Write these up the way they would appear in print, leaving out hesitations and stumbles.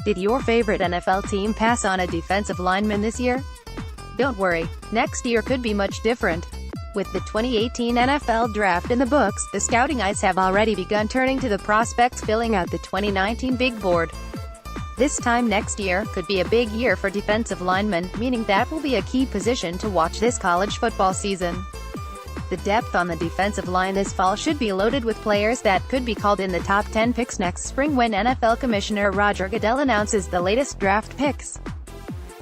Did your favorite NFL team pass on a defensive lineman this year? Don't worry, next year could be much different. With the 2018 NFL Draft in the books, the scouting eyes have already begun turning to the prospects filling out the 2019 big board. This time next year could be a big year for defensive linemen, meaning that will be a key position to watch this college football season. The depth on the defensive line this fall should be loaded with players that could be called in the top 10 picks next spring when NFL Commissioner Roger Goodell announces the latest draft picks.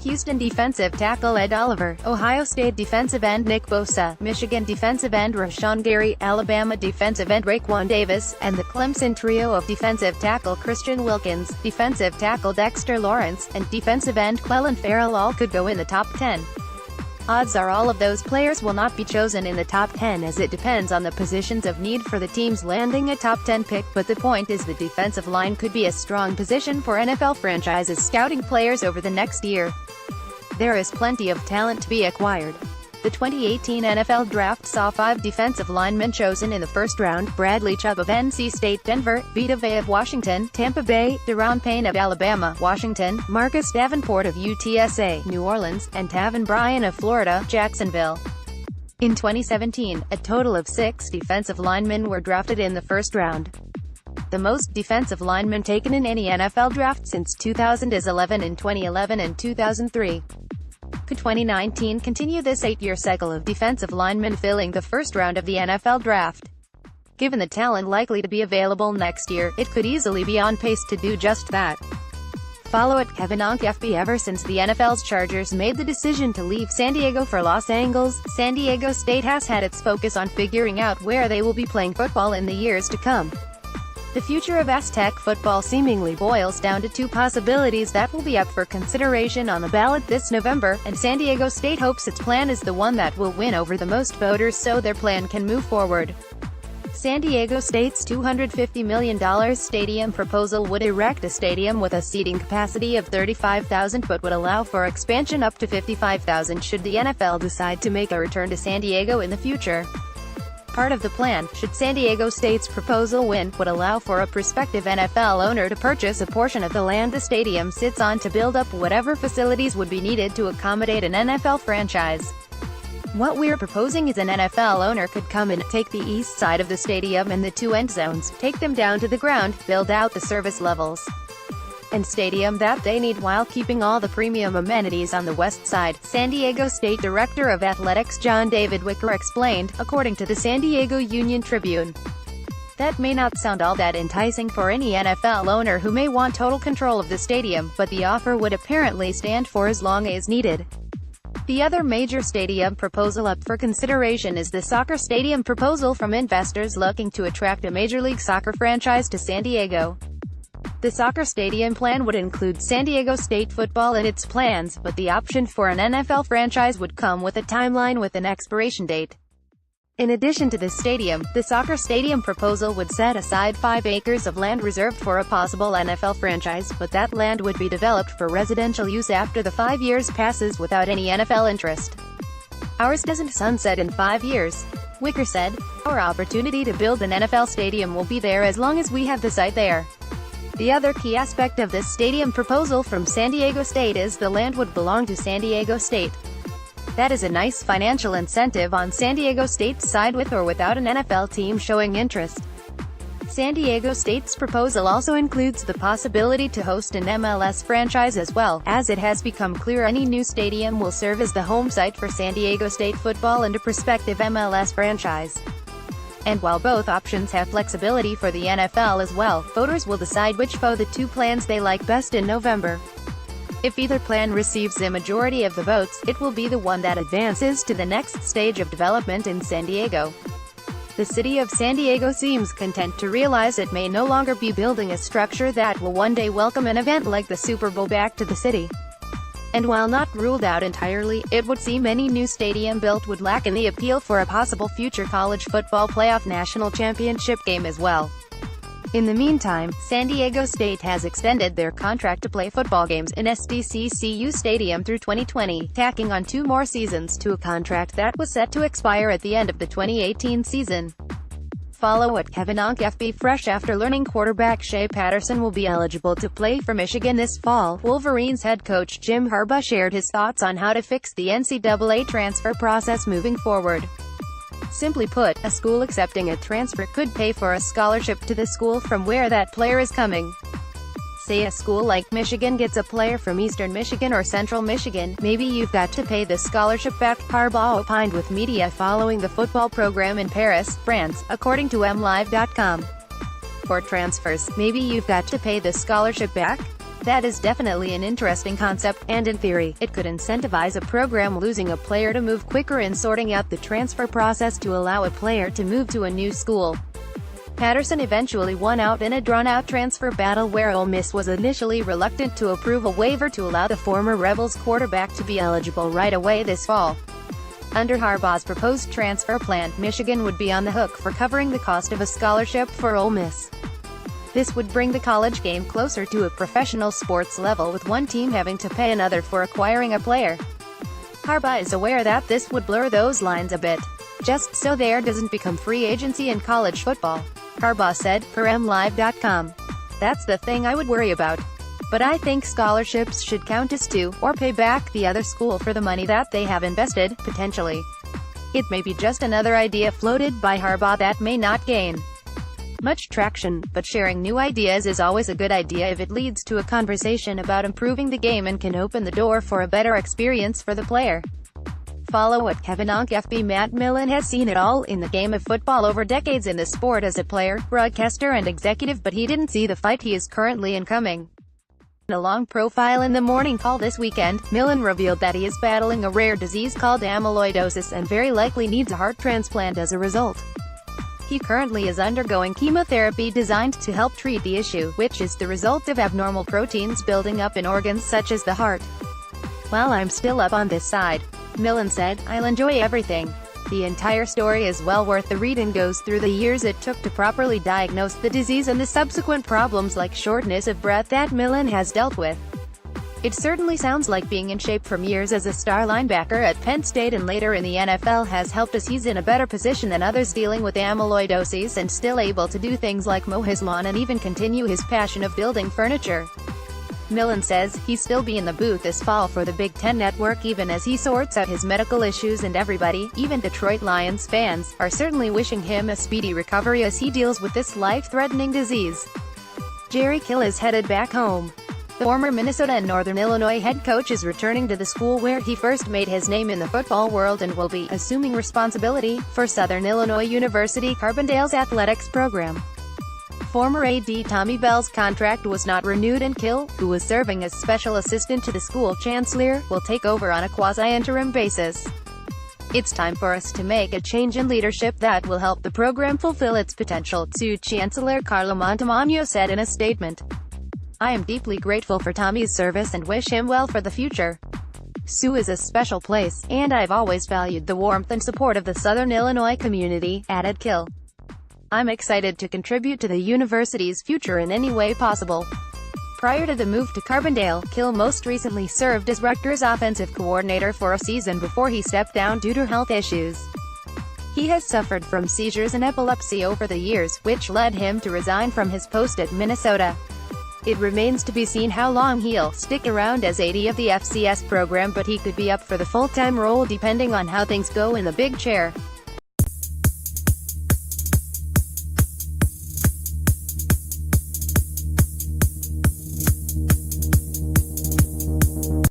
Houston defensive tackle Ed Oliver, Ohio State defensive end Nick Bosa, Michigan defensive end Rashawn Gary, Alabama defensive end Raekwon Davis, and the Clemson trio of defensive tackle Christian Wilkins, defensive tackle Dexter Lawrence, and defensive end Clelin Ferrell all could go in the top 10. Odds are all of those players will not be chosen in the top 10 as it depends on the positions of need for the teams landing a top 10 pick, but the point is the defensive line could be a strong position for NFL franchises scouting players over the next year. There is plenty of talent to be acquired. The 2018 NFL Draft saw 5 defensive linemen chosen in the first round: Bradley Chubb of NC State, Denver; Vita Vea of Washington, Tampa Bay; Deron Payne of Alabama, Washington; Marcus Davenport of UTSA, New Orleans; and Taven Bryan of Florida, Jacksonville. In 2017, a total of 6 defensive linemen were drafted in the first round. The most defensive linemen taken in any NFL draft since 2000 is 11 in 2011 and 2003. Could 2019 continue this 8-year cycle of defensive linemen filling the first round of the NFL Draft? Given the talent likely to be available next year, it could easily be on pace to do just that. Follow @KevinOnkFB. Ever since the NFL's Chargers made the decision to leave San Diego for Los Angeles, San Diego State has had its focus on figuring out where they will be playing football in the years to come. The future of Aztec football seemingly boils down to 2 possibilities that will be up for consideration on the ballot this November, and San Diego State hopes its plan is the one that will win over the most voters so their plan can move forward. San Diego State's $250 million stadium proposal would erect a stadium with a seating capacity of 35,000 but would allow for expansion up to 55,000 should the NFL decide to make a return to San Diego in the future. Part of the plan, should San Diego State's proposal win, would allow for a prospective NFL owner to purchase a portion of the land the stadium sits on to build up whatever facilities would be needed to accommodate an NFL franchise. What we're proposing is an NFL owner could come in, take the east side of the stadium and the 2 end zones, take them down to the ground, build out the service levels and stadium that they need while keeping all the premium amenities on the west side, San Diego State Director of Athletics John David Wicker explained, according to the San Diego Union Tribune. That may not sound all that enticing for any NFL owner who may want total control of the stadium, but the offer would apparently stand for as long as needed. The other major stadium proposal up for consideration is the soccer stadium proposal from investors looking to attract a Major League Soccer franchise to San Diego. The soccer stadium plan would include San Diego State football in its plans, but the option for an NFL franchise would come with a timeline with an expiration date. In addition to the stadium, the soccer stadium proposal would set aside 5 acres of land reserved for a possible NFL franchise, but that land would be developed for residential use after the 5 years passes without any NFL interest. Ours doesn't sunset in 5 years, Wicker said. Our opportunity to build an NFL stadium will be there as long as we have the site there. The other key aspect of this stadium proposal from San Diego State is the land would belong to San Diego State. That is a nice financial incentive on San Diego State's side with or without an NFL team showing interest. San Diego State's proposal also includes the possibility to host an MLS franchise as well, as it has become clear any new stadium will serve as the home site for San Diego State football and a prospective MLS franchise. And while both options have flexibility for the NFL as well, voters will decide which of the 2 plans they like best in November. If either plan receives a majority of the votes, it will be the one that advances to the next stage of development in San Diego. The city of San Diego seems content to realize it may no longer be building a structure that will one day welcome an event like the Super Bowl back to the city. And while not ruled out entirely, it would seem any new stadium built would lack in the appeal for a possible future college football playoff national championship game as well. In the meantime, San Diego State has extended their contract to play football games in SDCCU Stadium through 2020, tacking on 2 more seasons to a contract that was set to expire at the end of the 2018 season. Follow at KevinOnkFB. Fresh after learning quarterback Shea Patterson will be eligible to play for Michigan this fall, Wolverines head coach Jim Harbaugh shared his thoughts on how to fix the NCAA transfer process moving forward. Simply put, a school accepting a transfer could pay for a scholarship to the school from where that player is coming. Say a school like Michigan gets a player from Eastern Michigan or Central Michigan, maybe you've got to pay the scholarship back, Harbaugh opined with media following the football program in Paris, France, according to MLive.com. For transfers, maybe you've got to pay the scholarship back? That is definitely an interesting concept, and in theory, it could incentivize a program losing a player to move quicker in sorting out the transfer process to allow a player to move to a new school. Patterson eventually won out in a drawn-out transfer battle where Ole Miss was initially reluctant to approve a waiver to allow the former Rebels quarterback to be eligible right away this fall. Under Harbaugh's proposed transfer plan, Michigan would be on the hook for covering the cost of a scholarship for Ole Miss. This would bring the college game closer to a professional sports level, with one team having to pay another for acquiring a player. Harbaugh is aware that this would blur those lines a bit, just so there doesn't become free agency in college football. Harbaugh said, per MLive.com. That's the thing I would worry about. But I think scholarships should count as two, or pay back the other school for the money that they have invested, potentially. It may be just another idea floated by Harbaugh that may not gain much traction, but sharing new ideas is always a good idea if it leads to a conversation about improving the game and can open the door for a better experience for the player. Follow at KevinOnkFB. Matt Millen has seen it all in the game of football over decades in the sport as a player, broadcaster and executive, but he didn't see the fight he is currently incoming. In a long profile in the Morning Call this weekend, Millen revealed that he is battling a rare disease called amyloidosis and very likely needs a heart transplant as a result. He currently is undergoing chemotherapy designed to help treat the issue, which is the result of abnormal proteins building up in organs such as the heart. While I'm still up on this side, Millen said, I'll enjoy everything. The entire story is well worth the read and goes through the years it took to properly diagnose the disease and the subsequent problems like shortness of breath that Millen has dealt with. It certainly sounds like being in shape from years as a star linebacker at Penn State and later in the NFL has helped us. He's in a better position than others dealing with amyloidosis and still able to do things like mow his lawn and even continue his passion of building furniture. Millen says he'll still be in the booth this fall for the Big Ten Network even as he sorts out his medical issues, and everybody, even Detroit Lions fans, are certainly wishing him a speedy recovery as he deals with this life-threatening disease. Jerry Kill is headed back home. The former Minnesota and Northern Illinois head coach is returning to the school where he first made his name in the football world and will be assuming responsibility for Southern Illinois University Carbondale's athletics program. Former AD Tommy Bell's contract was not renewed, and Kill, who was serving as special assistant to the school chancellor, will take over on a quasi-interim basis. It's time for us to make a change in leadership that will help the program fulfill its potential, Chancellor Carlo Montemagno said in a statement. I am deeply grateful for Tommy's service and wish him well for the future. SU is a special place, and I've always valued the warmth and support of the Southern Illinois community, added Kill. I'm excited to contribute to the university's future in any way possible. Prior to the move to Carbondale, Kill most recently served as Rutgers offensive coordinator for a season before he stepped down due to health issues. He has suffered from seizures and epilepsy over the years, which led him to resign from his post at Minnesota. It remains to be seen how long he'll stick around as AD of the FCS program, but he could be up for the full-time role depending on how things go in the big chair.